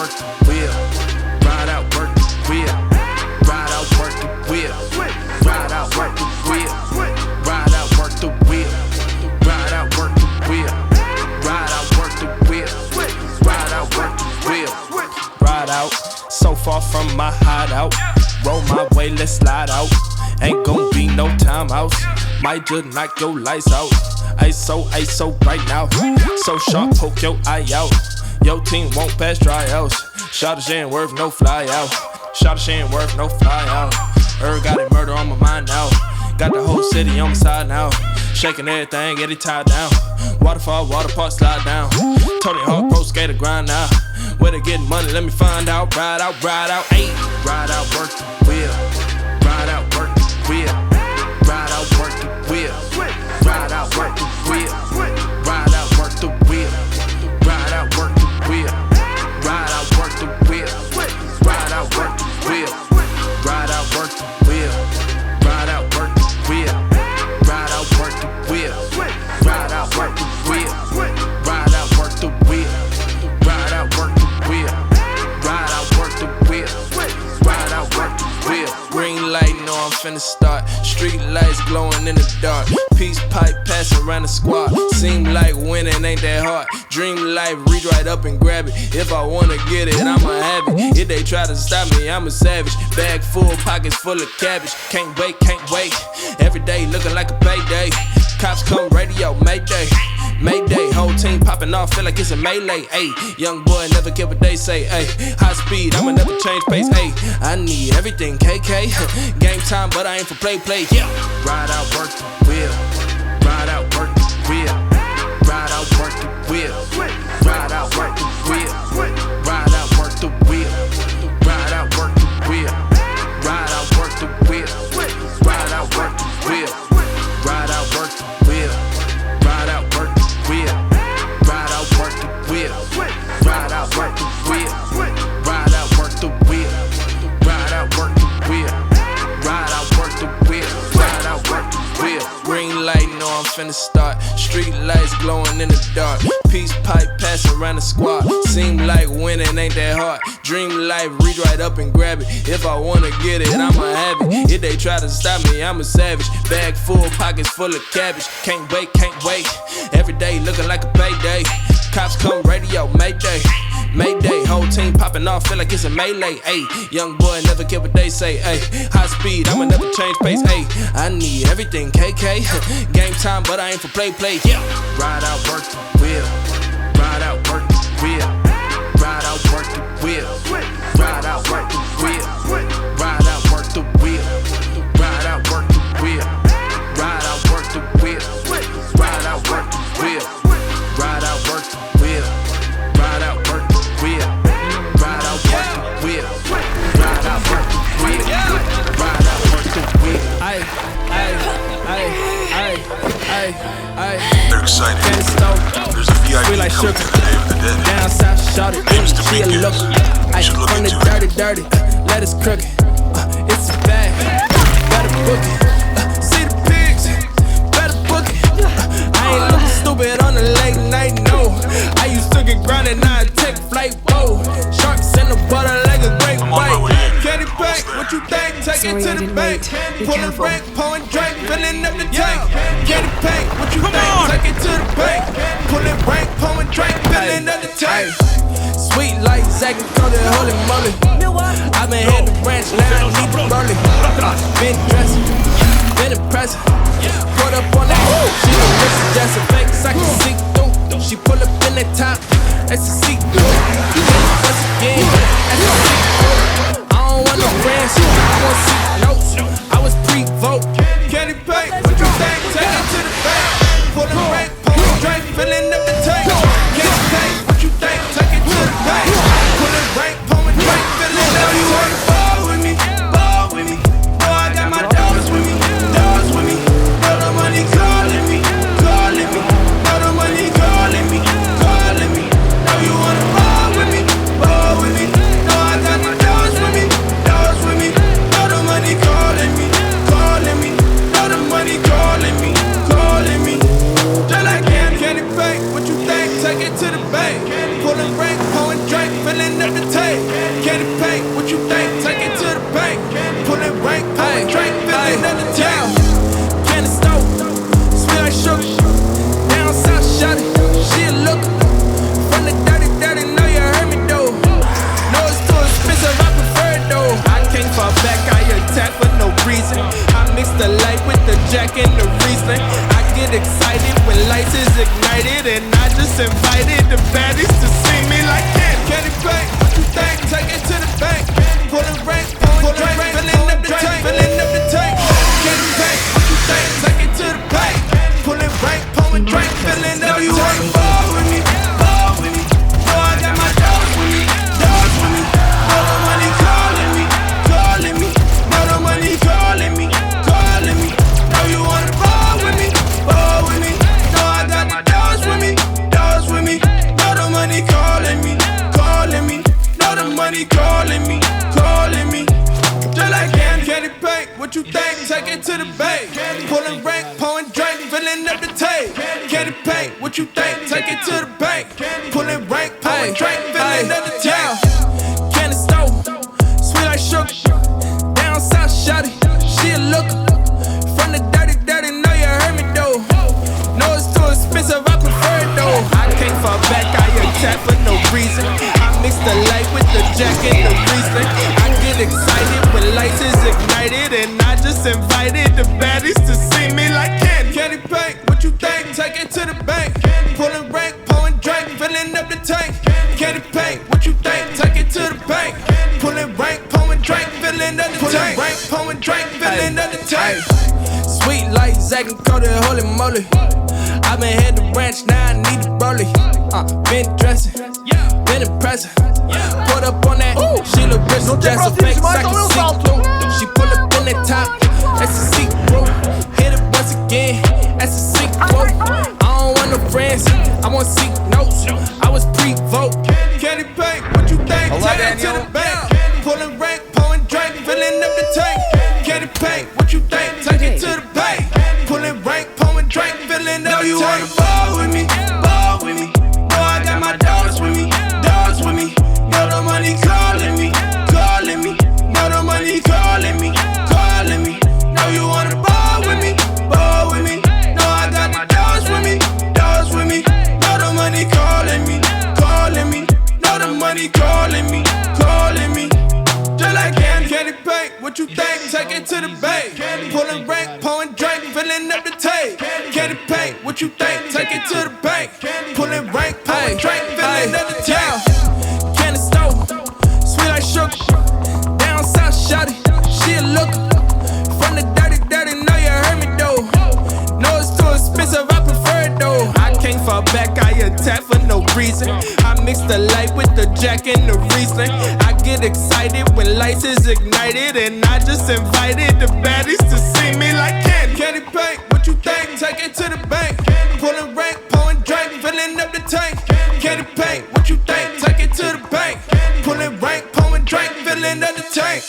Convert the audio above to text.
work the wheel. Ride out, work the wheel. Ride out, work the wheel. Ride out, work the wheel. Ride out, work the wheel. Ride out, work the wheel. Ride out, work the wheel. Ride out, work the wheel. Ride out, so far from my hideout. Roll my way, let's slide out. Ain't gon' be no timeouts. Might just knock your lights out. ISO right now. So sharp, poke your eye out. Your team won't pass tryouts. Shot she ain't worth no fly out. Shot she ain't worth no fly out. Got it, murder on my mind now. Got the whole city on my side now. Shaking everything, get it tied down. Waterfall, water park, slide down. Tony Hawk, pro skater, grind now. Where they getting money, let me find out. Ride out, ayy. Ride out, work the wheel. Ride out, work the wheel. Ride out, work the wheel. Ride out, work the wheel. Ride out, work the wheel. Ride out, work the wheel. Ride out, work the wheel. Ride out, work the wheel. Ride out, work the wheel. Ride out, work the wheel. Ride out, work the wheel. Ride out, work the wheel. Ride out, work the wheel. Ride out, work the wheel. Ride out, work the wheel. Ride out, work the wheel. Green light, know I'm finna start. Street lights glowing in the dark. Peace pipe passing around the squad. Seem like winning ain't that hard. Dream life, reach right up and grab it. If I wanna get it, I'ma have it. If they try to stop me, I'm a savage. Bag full, pockets full of cabbage. Can't wait, can't wait. Every day looking like a payday. Cops come radio, Mayday. Mayday, whole team popping off, feel like it's a melee. Ayy, young boy never care what they say. Ayy, high speed, I'ma never change pace. Ayy, I need everything, KK. Game time, but I ain't for play. Yeah. Ride out, work the wheel. Ride out, work the wheel. Ride out, work the wheel. Ride out, work the wheel. Ride out, work the wheel. Ride out, work the wheel. Ride out, work the wheel. Ride out, work the wheel. Ride out, work the wheel. Ride out, work the wheel. Ride out, work the wheel. Ride out, work the wheel. Ride out, work the wheel. Ride out, work the wheel. Ride out, work the wheel. Ride out, work the wheel. Green light, know I'm finna start. Street lights glowing in the dark. Peace pipe passing around the squad. Seem like winning ain't that hard. Dream life, reach right up and grab it. If I wanna get it, I'ma have it. If they try to stop me, I'm a savage. Bag full, pockets full of cabbage. Can't wait, can't wait. Every day looking like a payday. Cops come radio, Mayday. Mayday, whole team popping off, feel like it's a melee. Ayy, young boy never care what they say. Ayy, high speed, I'ma never change pace. Ayy, I need everything, KK. Game time, but I ain't for play. Yeah. Ride out, work the wheel. Ride out, work the wheel. Ride out, work the wheel. Ride out, work the wheel. Ride out, work the wheel. Ride out, work the wheel. Ride out, work the wheel. Ride out, work the wheel. Ride out, work the wheel. Ride out, work the wheel. Ride out, work the wheel. Ride out, work the wheel. Ride out, work the wheel. They're excited. There's a VIP like coming sugar. to the Day of the Dead. Down south, shot it. Name's the She a Weekend. look. You should look From the into it. dirty. Let us crooked. It's a bag. Better book it. See the pigs. Better book it. I ain't looking stupid on the late night, no. I used to get grounded, now I take flight, whoa. Sharks in the water like a great I'm on my way white. in. Candy pack, what you think? Take Sorry, it to I the didn't bank. wait. Be Pull a careful. rank, pouring drink, filling up the tank. Candy pack, what you think? Take it to the bank. Pull it rank, pouring drink, filling up the tank. Sweet like Zach and Cody, holy moly. I've been here to branch, now I need to roll it. Been dressing, been impressive. Put up on that, she don't miss it, that's a fake, I can see through. She pull up in that top, that's a see-through. Once again, that's a see-through. I don't want no friends, I want see notes. I was pre-vote. Candy paint, what you think? Take it to the bank. Pull the rank, pour a drink, filling up the tank. Candy paint, what you think? Take it to the bank. Pull the rank, pour a drink, filling up the tank. Ball with me, ball with me. Know I got my dollars with me, dollars with me. Know the money calling me, calling me. Know the money calling me, calling me. Know you wanna ball with me, ball with me. Know I got my dollars with me, dollars with me. Know the money calling me, calling me. Know the money calling me, calling me. Just like candy paint, what you think? the Riesling. I get excited when lights is ignited, and I just invited the baddies to see me like candy paint. What you think? Take it to the bank. Pulling rank, pulling drink, filling up the tank, filling up the tank. Candy paint. What you think? Take it to the bank. Pulling rank, pulling drink, filling up the tank. You wanna ball with me? Ball with me. Oh, I got my dogs with me, dogs with me. All the money calling me, calling me. All the money calling me, calling me. Know you wanna ball with me, ball with me. No, I got my dogs with me, dogs with me. Know the money calling me, calling me. Know the money calling me, calling me. Just like candy paint, what you think? Take it to the bank. Pulling rank, pouring drink, filling up the tank. Candy paint, what you think? Take it to the bank. Pulling rank, pouring drink, filling up the tank. Candy stove, sweet like sugar. Down south, shawty, she a looker. From the dirty, know you heard me though. No, it's too expensive, I prefer it though. I can't fall back, I attack for no reason. I mix the light with the jack and the Riesling. I get excited when lights is ignited, and I just invited the baddies to see me like candy paint. What you think? Take it to the bank. Pulling rank, pouring drink, filling up the tank. Candy paint. What you think? Take it to the bank. Pulling rank, pouring drink, filling up the tank. Pulling rank, pouring drink, filling up the tank. Sweet like Zach and Cody, holy moly. I been had the ranch, now I need the rollie. Been dressing, been impressive. Put up on that, she look rich, just a fake second seat. She pull up in that top, that's a sequel. Hit it once again, that's a sequel. I don't want no friends, I want seek notes. I was pre-vote. Candy paint, what you think? Take it to the bank. Pulling rank, pouring drink, filling up the tank. Candy paint, what you think? Take it to the bank. Pulling rank, pouring drink, filling up the tank. Know you wanna ball with me, ball with me. No, I got my dogs with me, dogs with me. Know the money calling me, calling me. Know the money calling me, calling me. Know you wanna ball with me, ball with me. No, I got my dogs with me, dogs with me. Know the money calling me, calling me. Know the money calling me, calling me. Just like candy paint, what you think? Take it to the bank. Pulling rank, pouring drink, filling up the tank. Candy paint, what you think? Take it to the bank. Pulling rank, pouring drink, filling up the tank. Candy stove, sweet like sugar. Down south, shawty, she a looker. From the dirty, know you heard me though. No, it's too expensive, I prefer it though. I can't fall back, I attack for no reason. I mix the light with the jack and the Riesling. I get excited when lights is ignited, and I just invited the baddies to see me like candy paint. What you think? Take it to the bank. Pulling rank, pouring drink, filling up the tank. Candy paint. What you think? Take it to the bank. Pulling rank, pouring drink, filling up the tank.